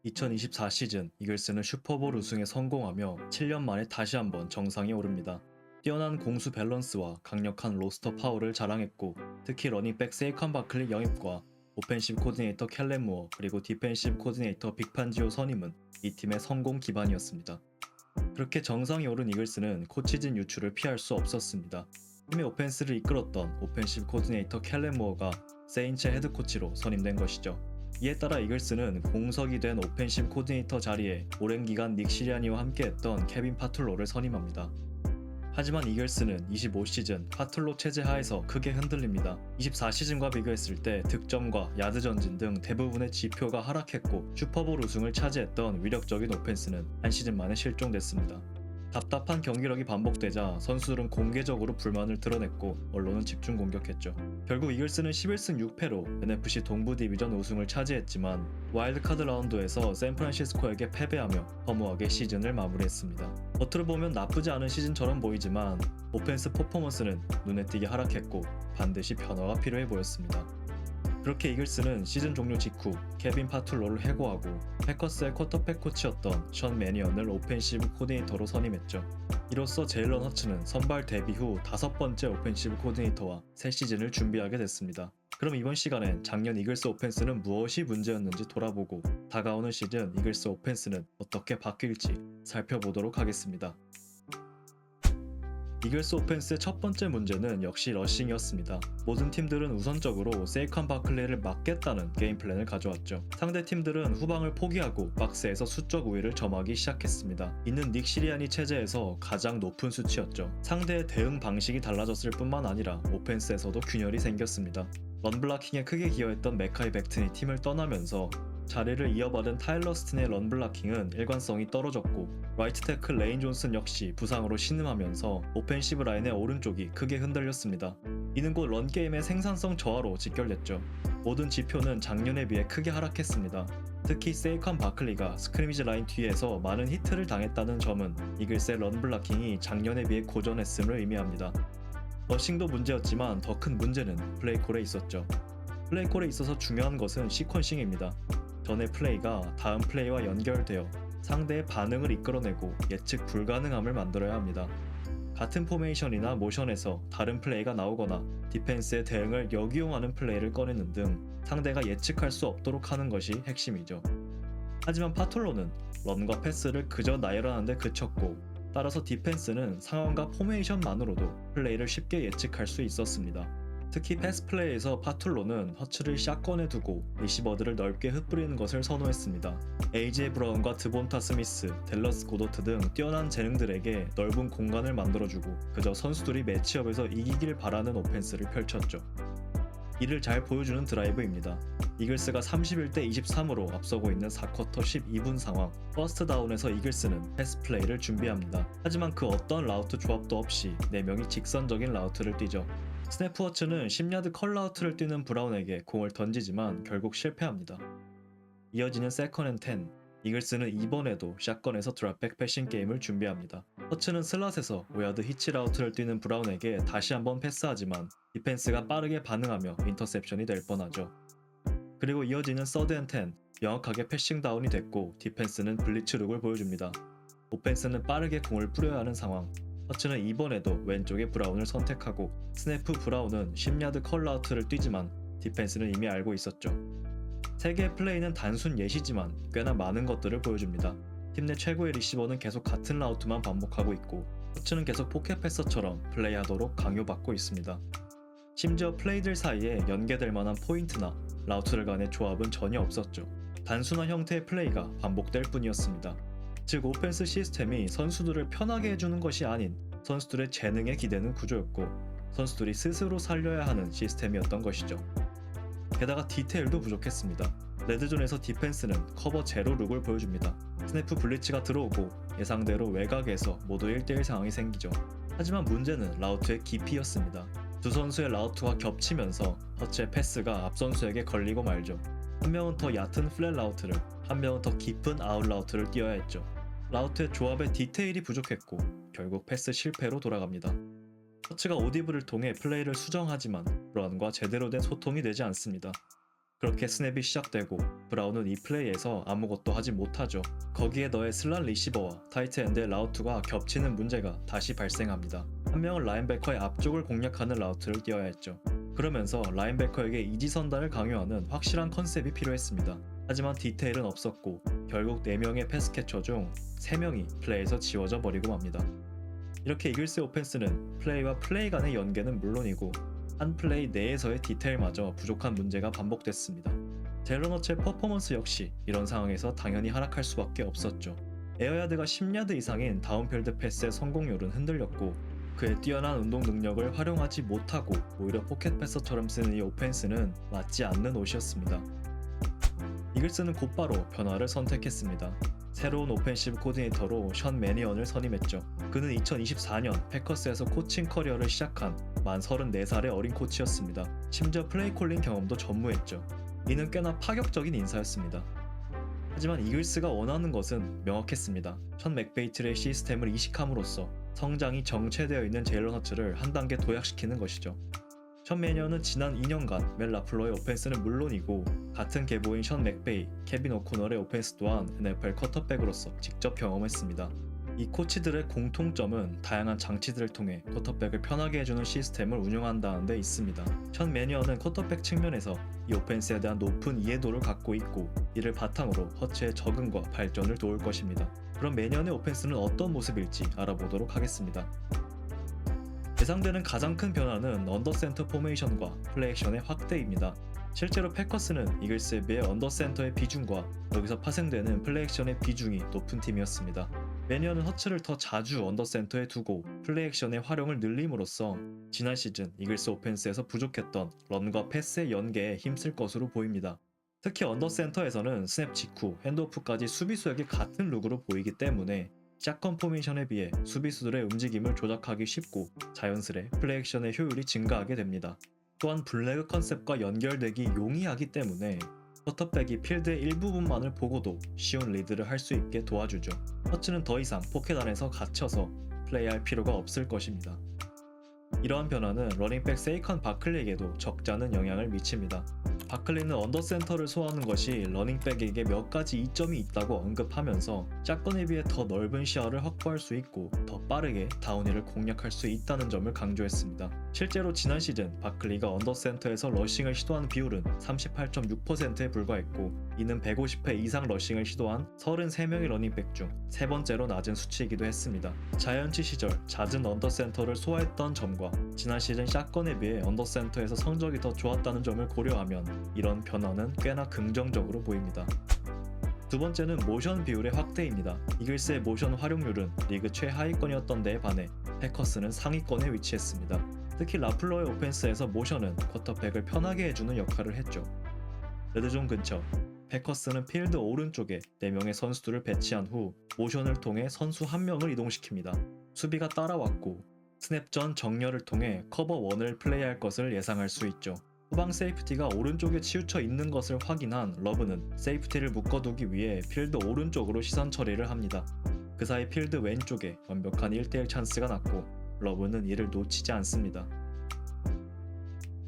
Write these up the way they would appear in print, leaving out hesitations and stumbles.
2024 시즌 이글스는 슈퍼볼 우승에 성공하며 7년 만에 다시 한번 정상에 오릅니다. 뛰어난 공수 밸런스와 강력한 로스터 파워를 자랑했고, 특히 러닝백 세이컨 바클리 영입과 오펜시브 코디네이터 켈렌 무어 그리고 디펜시브 코디네이터 빅판지오 선임은 이 팀의 성공 기반이었습니다. 그렇게 정상에 오른 이글스는 코치진 유출을 피할 수 없었습니다. 팀의 오펜스를 이끌었던 오펜시브 코디네이터 켈렌 무어가 세인츠 헤드코치로 선임된 것이죠. 이에 따라 이글스는 공석이 된 오펜시브 코디네이터 자리에 오랜 기간 닉 시리아니와 함께했던 케빈 파툴로를 선임합니다. 하지만 이글스는 25시즌 파툴로 체제 하에서 크게 흔들립니다. 24시즌과 비교했을 때 득점과 야드 전진 등 대부분의 지표가 하락했고, 슈퍼볼 우승을 차지했던 위력적인 오펜스는 한 시즌 만에 실종됐습니다. 답답한 경기력이 반복되자 선수들은 공개적으로 불만을 드러냈고, 언론은 집중 공격했죠. 결국 이글스는 11승 6패로 NFC 동부 디비전 우승을 차지했지만 와일드카드 라운드에서 샌프란시스코에게 패배하며 허무하게 시즌을 마무리했습니다. 겉으로 보면 나쁘지 않은 시즌처럼 보이지만 오펜스 퍼포먼스는 눈에 띄게 하락했고, 반드시 변화가 필요해 보였습니다. 그렇게 이글스는 시즌 종료 직후 케빈 파툴로를 해고하고 패커스의 쿼터백 코치였던 션 매니언을 오펜시브 코디네이터로 선임했죠. 이로써 제일런 허츠는 선발 데뷔 후 5번째 오펜시브 코디네이터와 새 시즌을 준비하게 됐습니다. 그럼 이번 시간엔 작년 이글스 오펜스는 무엇이 문제였는지 돌아보고, 다가오는 시즌 이글스 오펜스는 어떻게 바뀔지 살펴보도록 하겠습니다. 이글스 오펜스의 첫 번째 문제는 역시 러싱이었습니다. 모든 팀들은 우선적으로 세이컨 바클리를 막겠다는 게임 플랜을 가져왔죠. 상대 팀들은 후방을 포기하고 박스에서 수적 우위를 점하기 시작했습니다. 이는 닉 시리아니 체제에서 가장 높은 수치였죠. 상대의 대응 방식이 달라졌을 뿐만 아니라 오펜스에서도 균열이 생겼습니다. 런블라킹에 크게 기여했던 메카이 벡튼이 팀을 떠나면서 자리를 이어받은 타일러 스틴의 런블라킹은 일관성이 떨어졌고, 라이트 태클 레인 존슨 역시 부상으로 신음하면서 오펜시브 라인의 오른쪽이 크게 흔들렸습니다. 이는 곧 런게임의 생산성 저하로 직결됐죠. 모든 지표는 작년에 비해 크게 하락했습니다. 특히 세이컨 바클리가 스크리미지 라인 뒤에서 많은 히트를 당했다는 점은 이글스의 런블라킹이 작년에 비해 고전했음을 의미합니다. 러싱도 문제였지만 더 큰 문제는 플레이콜에 있었죠. 플레이콜에 있어서 중요한 것은 시퀀싱입니다. 전의 플레이가 다음 플레이와 연결되어 상대의 반응을 이끌어내고 예측 불가능함을 만들어야 합니다. 같은 포메이션이나 모션에서 다른 플레이가 나오거나 디펜스의 대응을 역이용하는 플레이를 꺼내는 등 상대가 예측할 수 없도록 하는 것이 핵심이죠. 하지만 파톨로는 런과 패스를 그저 나열하는 데 그쳤고, 따라서 디펜스는 상황과 포메이션만으로도 플레이를 쉽게 예측할 수 있었습니다. 특히 패스 플레이에서 파툴로는 허츠를 샷건에 두고 리시버들을 넓게 흩뿌리는 것을 선호했습니다. AJ 브라운과 드본타 스미스, 댈러스 고도트 등 뛰어난 재능들에게 넓은 공간을 만들어주고 그저 선수들이 매치업에서 이기길 바라는 오펜스를 펼쳤죠. 이를 잘 보여주는 드라이브입니다. 이글스가 31대 23으로 앞서고 있는 4쿼터 12분 상황, 퍼스트 다운에서 이글스는 패스 플레이를 준비합니다. 하지만 그 어떤 라우트 조합도 없이 4명이 직선적인 라우트를 뛰죠. 스냅워츠는 10야드 컬라우트를 뛰는 브라운에게 공을 던지지만 결국 실패합니다. 이어지는 세컨 앤 10, 이글스는 이번에도 샷건에서 드랍백 패싱 게임을 준비합니다. 허츠는 슬롯에서 5야드 히치 라우트를 뛰는 브라운에게 다시 한번 패스하지만 디펜스가 빠르게 반응하며 인터셉션이 될 뻔하죠. 그리고 이어지는 서드 앤 10, 명확하게 패싱 다운이 됐고 디펜스는 블리츠 룩을 보여줍니다. 오펜스는 빠르게 공을 뿌려야 하는 상황. 허츠는 이번에도 왼쪽에 브라운을 선택하고 스냅프 브라운은 10야드 컬라우트를 뛰지만 디펜스는 이미 알고 있었죠. 3개의 플레이는 단순 예시지만 꽤나 많은 것들을 보여줍니다. 팀 내 최고의 리시버는 계속 같은 라우트만 반복하고 있고, 허츠는 계속 포켓 패서처럼 플레이하도록 강요받고 있습니다. 심지어 플레이들 사이에 연계될 만한 포인트나 라우트들 간의 조합은 전혀 없었죠. 단순한 형태의 플레이가 반복될 뿐이었습니다. 즉, 오펜스 시스템이 선수들을 편하게 해주는 것이 아닌 선수들의 재능에 기대는 구조였고, 선수들이 스스로 살려야 하는 시스템이었던 것이죠. 게다가 디테일도 부족했습니다. 레드존에서 디펜스는 커버 제로 룩을 보여줍니다. 스냅프 블리츠가 들어오고 예상대로 외곽에서 모두 1대1 상황이 생기죠. 하지만 문제는 라우트의 깊이였습니다. 두 선수의 라우트가 겹치면서 허츠의 패스가 앞 선수에게 걸리고 말죠. 한 명은 더 얕은 플랫 라우트를, 한 명은 더 깊은 아웃 라우트를 뛰어야 했죠. 라우트의 조합의 디테일이 부족했고 결국 패스 실패로 돌아갑니다. 허츠가 오디블을 통해 플레이를 수정하지만 브라운과 제대로 된 소통이 되지 않습니다. 그렇게 스냅이 시작되고 브라운은 이 플레이에서 아무것도 하지 못하죠. 거기에 더해 슬랏 리시버와 타이트 엔드의 라우트가 겹치는 문제가 다시 발생합니다. 한 명은 라인베커의 앞쪽을 공략하는 라우트를 띄어야 했죠. 그러면서 라인베커에게 이지선단을 강요하는 확실한 컨셉이 필요했습니다. 하지만 디테일은 없었고 결국 4명의 패스캐쳐 중 3명이 플레이에서 지워져 버리고 맙니다. 이렇게 이글스의 오펜스는 플레이와 플레이 간의 연계는 물론이고 한 플레이 내에서의 디테일마저 부족한 문제가 반복됐습니다. 제일런 허츠의 퍼포먼스 역시 이런 상황에서 당연히 하락할 수밖에 없었죠. 에어야드가 10야드 이상인 다운필드 패스의 성공률은 흔들렸고 그의 뛰어난 운동 능력을 활용하지 못하고 오히려 포켓 패서처럼 쓰는 이 오펜스는 맞지 않는 옷이었습니다. 이글스는 곧바로 변화를 선택했습니다. 새로운 오펜시브 코디네이터로 션 매니언을 선임했죠. 그는 2024년 패커스에서 코칭 커리어를 시작한 만 34살의 어린 코치였습니다. 심지어 플레이 콜링 경험도 전무했죠. 이는 꽤나 파격적인 인사였습니다. 하지만 이글스가 원하는 것은 명확했습니다. 션 맥베이틀의 시스템을 이식함으로써 성장이 정체되어 있는 제일런 허츠를 한 단계 도약시키는 것이죠. 션 매니언은 지난 2년간 멜 라플로의 오펜스는 물론이고 같은 계보인 션 맥베이, 케빈 오코널의 오펜스 또한 NFL 쿼터백으로서 직접 경험했습니다. 이 코치들의 공통점은 다양한 장치들을 통해 쿼터백을 편하게 해주는 시스템을 운영한다는 데 있습니다. 션 매니언은 쿼터백 측면에서 이 오펜스에 대한 높은 이해도를 갖고 있고 이를 바탕으로 허츠의 적응과 발전을 도울 것입니다. 그럼 매니언의 오펜스는 어떤 모습일지 알아보도록 하겠습니다. 예상되는 가장 큰 변화는 언더센터 포메이션과 플레이액션의 확대입니다. 실제로 패커스는 이글스에 비해 언더센터의 비중과 여기서 파생되는 플레이액션의 비중이 높은 팀이었습니다. 매니언은 허츠를 더 자주 언더센터에 두고 플레이액션의 활용을 늘림으로써 지난 시즌 이글스 오펜스에서 부족했던 런과 패스의 연계에 힘쓸 것으로 보입니다. 특히 언더센터에서는 스냅 직후 핸드오프까지 수비수에게 같은 룩으로 보이기 때문에 샷건 포메이션에 비해 수비수들의 움직임을 조작하기 쉽고 자연스레 플레이액션의 효율이 증가하게 됩니다. 또한 블래그 컨셉과 연결되기 용이하기 때문에 쿼터백이 필드의 일부분만을 보고도 쉬운 리드를 할 수 있게 도와주죠. 허츠는 더 이상 포켓 안에서 갇혀서 플레이할 필요가 없을 것입니다. 이러한 변화는 러닝백 세이컨 바클리에게도 적지 않은 영향을 미칩니다. 바클리는 언더센터를 소화하는 것이 러닝백에게 몇 가지 이점이 있다고 언급하면서 샷건에 비해 더 넓은 시야를 확보할 수 있고 더 빠르게 다운힐을 공략할 수 있다는 점을 강조했습니다. 실제로 지난 시즌 바클리가 언더센터에서 러싱을 시도한 비율은 38.6%에 불과했고 이는 150회 이상 러싱을 시도한 33명의 러닝백 중 세 번째로 낮은 수치이기도 했습니다. 자이언츠 시절 잦은 언더센터를 소화했던 점과 지난 시즌 샷건에 비해 언더센터에서 성적이 더 좋았다는 점을 고려하면 이런 변화는 꽤나 긍정적으로 보입니다. 두 번째는 모션 비율의 확대입니다. 이글스의 모션 활용률은 리그 최하위권이었던 데에 반해 패커스는 상위권에 위치했습니다. 특히 라플러의 오펜스에서 모션은 쿼터백을 편하게 해주는 역할을 했죠. 레드존 근처 패커스는 필드 오른쪽에 4명의 선수들을 배치한 후 모션을 통해 선수 1명을 이동시킵니다. 수비가 따라왔고 스냅 전 정렬을 통해 커버 1을 플레이할 것을 예상할 수 있죠. 후방 세이프티가 오른쪽에 치우쳐 있는 것을 확인한 러브는 세이프티를 묶어두기 위해 필드 오른쪽으로 시선 처리를 합니다. 그 사이 필드 왼쪽에 완벽한 1대1 찬스가 났고 러브는 이를 놓치지 않습니다.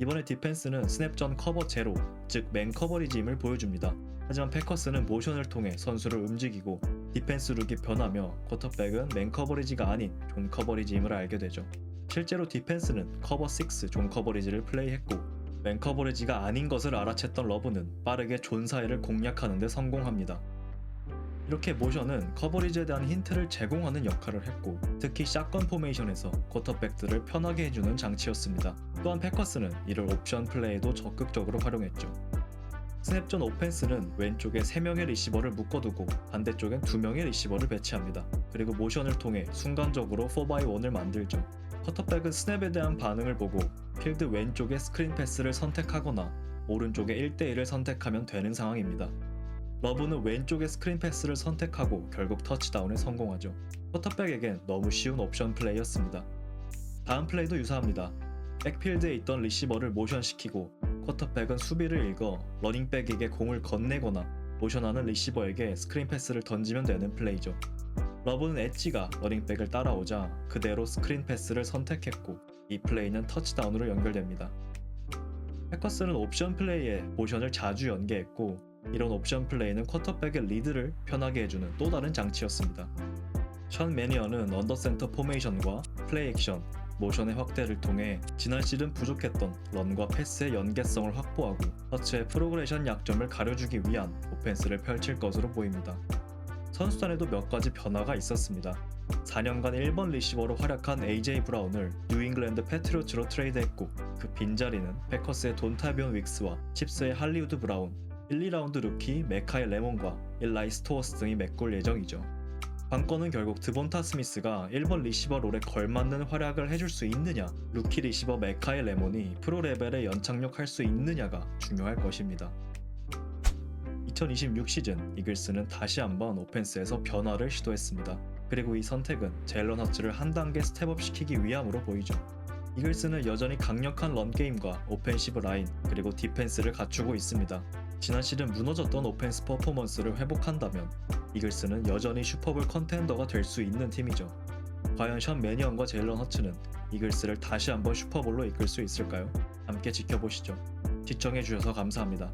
이번에 디펜스는 스냅 전 커버 제로, 즉 맨 커버리지임을 보여줍니다. 하지만 패커스는 모션을 통해 선수를 움직이고 디펜스 룩이 변하며 쿼터백은 맨 커버리지가 아닌 존 커버리지임을 알게 되죠. 실제로 디펜스는 커버 6 존 커버리지를 플레이했고 맨 커버리지가 아닌 것을 알아챘던 러브는 빠르게 존 사이를 공략하는 데 성공합니다. 이렇게 모션은 커버리지에 대한 힌트를 제공하는 역할을 했고 특히 샷건 포메이션에서 쿼터백들을 편하게 해주는 장치였습니다. 또한 패커스는 이를 옵션 플레이에도 적극적으로 활용했죠. 스냅 전 오펜스는 왼쪽에 3명의 리시버를 묶어두고 반대쪽엔 2명의 리시버를 배치합니다. 그리고 모션을 통해 순간적으로 4x1을 만들죠. 쿼터백은 스냅에 대한 반응을 보고 필드 왼쪽에 스크린 패스를 선택하거나 오른쪽에 1대1을 선택하면 되는 상황입니다. 러브는 왼쪽에 스크린 패스를 선택하고 결국 터치다운에 성공하죠. 쿼터백에겐 너무 쉬운 옵션 플레이였습니다. 다음 플레이도 유사합니다. 백필드에 있던 리시버를 모션시키고 쿼터백은 수비를 읽어 러닝백에게 공을 건네거나 모션하는 리시버에게 스크린 패스를 던지면 되는 플레이죠. 러브는 엣지가 러닝백을 따라오자 그대로 스크린 패스를 선택했고 이 플레이는 터치다운으로 연결됩니다. 패커스는 옵션 플레이에 모션을 자주 연계했고, 이런 옵션 플레이는 쿼터백의 리드를 편하게 해주는 또 다른 장치였습니다. 션 매니어는 언더센터 포메이션과 플레이 액션, 모션의 확대를 통해 지난 시즌 부족했던 런과 패스의 연계성을 확보하고 허츠의 프로그레션 약점을 가려주기 위한 오펜스를 펼칠 것으로 보입니다. 선수단에도 몇 가지 변화가 있었습니다. 4년간 1번 리시버로 활약한 AJ 브라운을 뉴잉글랜드 패트리어츠로 트레이드했고, 그 빈자리는 패커스의 돈타비온 윅스와 칩스의 할리우드 브라운, 1, 2라운드 루키 메카이 레몬과 일라이 스토어스 등이 메꿀 예정이죠. 관건은 결국 드본타 스미스가 1번 리시버 롤에 걸맞는 활약을 해줄 수 있느냐, 루키 리시버 메카이 레몬이 프로 레벨에 연착륙할 수 있느냐가 중요할 것입니다. 2026 시즌 이글스는 다시 한번 오펜스에서 변화를 시도했습니다. 그리고 이 선택은 제일런 허츠를 한 단계 스텝업 시키기 위함으로 보이죠. 이글스는 여전히 강력한 런게임과 오펜시브 라인, 그리고 디펜스를 갖추고 있습니다. 지난 시즌 무너졌던 오펜스 퍼포먼스를 회복한다면 이글스는 여전히 슈퍼볼 컨텐더가 될 수 있는 팀이죠. 과연 션 매니언과 제일런 허츠는 이글스를 다시 한번 슈퍼볼로 이끌 수 있을까요? 함께 지켜보시죠. 시청해주셔서 감사합니다.